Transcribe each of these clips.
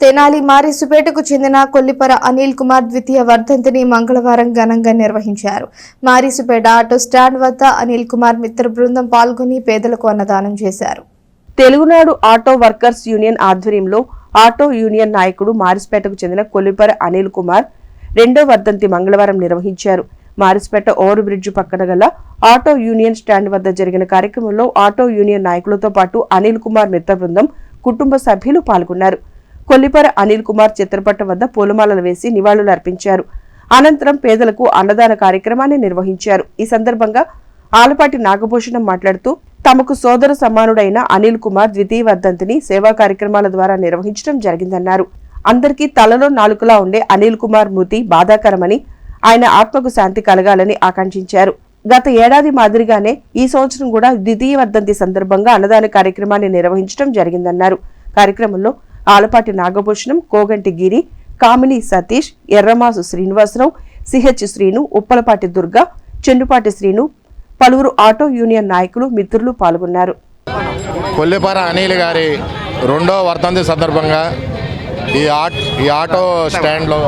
తెనాలి మారిసుపేటకు చెందిన కొల్లిపర అనిల్ కుమార్ ద్వితీయ వర్ధంతిని మంగళవారం ఘనంగా నిర్వహించారు. మారిసుపేట ఆటో స్టాండ్ వద్ద అనిల్ కుమార్ మిత్ర బృందం పాల్గొని పేదలకు అన్నదానం చేశారు. తెలుగునాడు ఆటో వర్కర్స్ యూనియన్ ఆధ్వర్యంలో ఆటో యూనియన్ నాయకుడు మారిసుపేటకు చెందిన కొల్లిపర అనిల్ కుమార్ రెండో వర్ధంతి మంగళవారం నిర్వహించారు. మారిసుపేట ఓవర్ బ్రిడ్జ్ పక్కన గల ఆటో యూనియన్ స్టాండ్ వద్ద జరిగిన కార్యక్రమంలో ఆటో యూనియన్ నాయకులతో పాటు అనిల్ కుమార్ మిత్ర బృందం కుటుంబ సభ్యులు పాల్గొన్నారు. కొల్లిపర అనిల్ కుమార్ చిత్రపటం వద్ద పూలమాలలు వేసి నివాళులు అర్పించారు. అనంతరం పేదలకు అన్నదాన కార్యక్రమాన్ని నిర్వహించారు. ఈ సందర్భంగా ఆలపాటి నాగభూషణం మాట్లాడుతూ తమకు సోదర సమానుడైన అనిల్ కుమార్ ద్వితీయ వర్ధంతిని సేవా కార్యక్రమాల ద్వారా నిర్వహించడం జరిగిందన్నారు. అందరికీ తలలో నాలుకలా ఉండే అనిల్ కుమార్ మృతి బాధాకరమని, ఆయన ఆత్మకు శాంతి కలగాలని ఆకాంక్షించారు. గత ఏడాది మాదిరిగానే ఈ సంవత్సరం కూడా ద్వితీయ వర్ధంతి సందర్భంగా అన్నదాన కార్యక్రమాన్ని నిర్వహించడం జరిగిందన్నారు. కార్యక్రమంలో ఆలపాటి నాగభూషణం, కోగంటి గిరి, కామిని సతీష్, ఎర్రమాసు శ్రీనివాసరావు, సిహెచ్ శ్రీను, ఉప్పలపాటి దుర్గా, చెండుపాటి శ్రీను, పలువురు ఆటో యూనియన్ నాయకులు, మిత్రులు పాల్గొన్నారు. కొల్లిపర అనిల్ గారి రెండో వర్ధంతి సందర్భంగా ఈ ఆటో స్టాండ్లో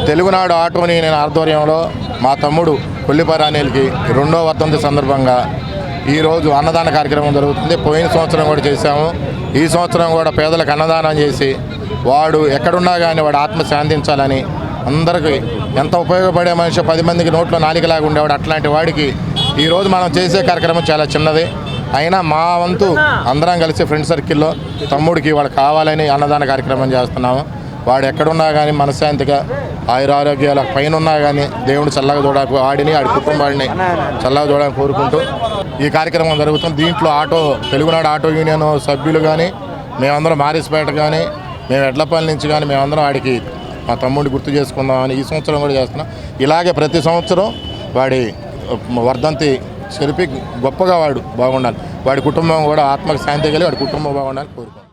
తెలుగునాడు ఆటో యూనియన్ ఆధ్వర్యంలో మా తమ్ముడు కొల్లిపర అనిల్కి రెండో వర్ధంతి సందర్భంగా ఈరోజు అన్నదాన కార్యక్రమం జరుగుతుంది. పోయిన సంవత్సరం కూడా చేశాము. ఈ సంవత్సరం కూడా పేదలకు అన్నదానం చేసి వాడు ఎక్కడున్నా కానీ వాడు ఆత్మ శాంతించాలని, అందరికీ ఎంత ఉపయోగపడే మనిషి 10 మందికి నోట్లో నాలికలాగా ఉండేవాడు. అట్లాంటి వాడికి ఈరోజు మనం చేసే కార్యక్రమం చాలా చిన్నది అయినా మా వంతు అందరం కలిసి ఫ్రెండ్ సర్కిల్లో తమ్ముడికి వాడు కావాలని అన్నదాన కార్యక్రమం చేస్తున్నాము. వాడు ఎక్కడున్నా కానీ మనశ్శాంతిగా ఆయురారోగ్యాల పైన ఉన్నా కానీ దేవుడు చల్లగా చూడడానికి వాడిని ఆడి కుటుంబాన్ని చల్లగా చూడడానికి కోరుకుంటూ ఈ కార్యక్రమం జరుగుతుంది. దీంట్లో తెలుగునాడు ఆటో యూనియన్ సభ్యులు కానీ, మేమందరం మారిసుపేట కానీ, మేము ఎడ్లపల్లి నుంచి కానీ మేమందరం వాడికి మా తమ్ముడిని గుర్తు చేసుకుందామని ఈ సంవత్సరం కూడా చేస్తున్నాం. ఇలాగే ప్రతి సంవత్సరం వాడి వర్ధంతి జరిపి గొప్పగా వాడు బాగుండాలి, వాడి కుటుంబం కూడా ఆత్మకు శాంతి కలిగి వాడి కుటుంబం బాగుండాలని కోరుకుంటాం.